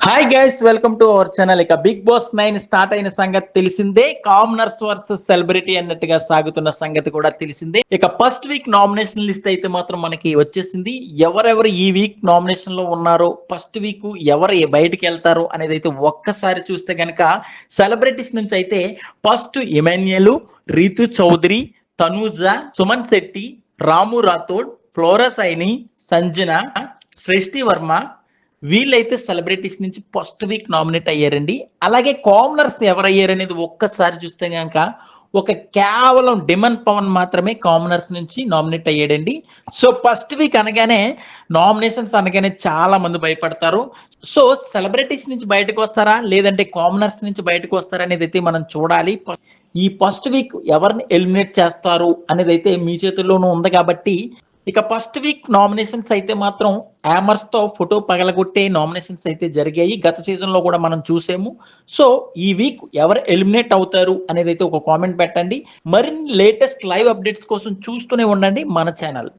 Hi guys, welcome to our channel. ఇక big boss 9 start అయిన సంగతి తెలిసిందే. కామనర్స్ వర్సెస్ సెలబ్రిటీ అన్నట్టుగా సాగుతున్న సంగతి కూడా తెలిసిందే. ఇక ఫస్ట్ వీక్ నామినేషన్ లిస్ట్ అయితే మాత్రం మనకి వచ్చేసింది. ఎవరెవరు ఈ వీక్ నామినేషన్ లో ఉన్నారో, ఫస్ట్ వీక్ ఎవరు బయటికి వెళ్తారో అనేది అయితే ఒక్కసారి చూస్తే గనక సెలబ్రిటీస్ నుంచి అయితే ఫస్ట్ ఇమాన్యుయల్, రీతు చౌదరి, తనూజ, సుమన్ శెట్టి, రాము రాథోడ్, ఫ్లోరా సైని, సంజన, సృష్టి వర్మ, వీళ్ళైతే సెలబ్రిటీస్ నుంచి ఫస్ట్ వీక్ నామినేట్ అయ్యారండి. అలాగే కామనర్స్ ఎవరయ్యారనేది ఒక్కసారి చూస్తే కనుక ఒక కేవలం డిమన్ పవన్ మాత్రమే కామనర్స్ నుంచి నామినేట్ అయ్యాడండి. సో ఫస్ట్ వీక్ అనగానే నామినేషన్స్ అనగానే చాలా మంది భయపడతారు. సో సెలబ్రిటీస్ నుంచి బయటకు వస్తారా లేదంటే కామనర్స్ నుంచి బయటకు వస్తారా అనేది అయితే మనం చూడాలి. ఈ ఫస్ట్ వీక్ ఎవరిని ఎలిమినేట్ చేస్తారు అనేది అయితే మీ చేతుల్లోనూ ఉంది కాబట్టి ఇక ఫస్ట్ వీక్ నామినేషన్స్ అయితే మాత్రం యామర్స్ తో ఫోటో పగలగొట్టే నామినేషన్స్ అయితే జరిగాయి. గత సీజన్ లో కూడా మనం చూసాము. సో ఈ వీక్ ఎవరు ఎలిమినేట్ అవుతారు అనేది అయితే ఒక కామెంట్ పెట్టండి. మరిన్ని లేటెస్ట్ లైవ్ అప్డేట్స్ కోసం చూస్తూనే ఉండండి మన ఛానల్.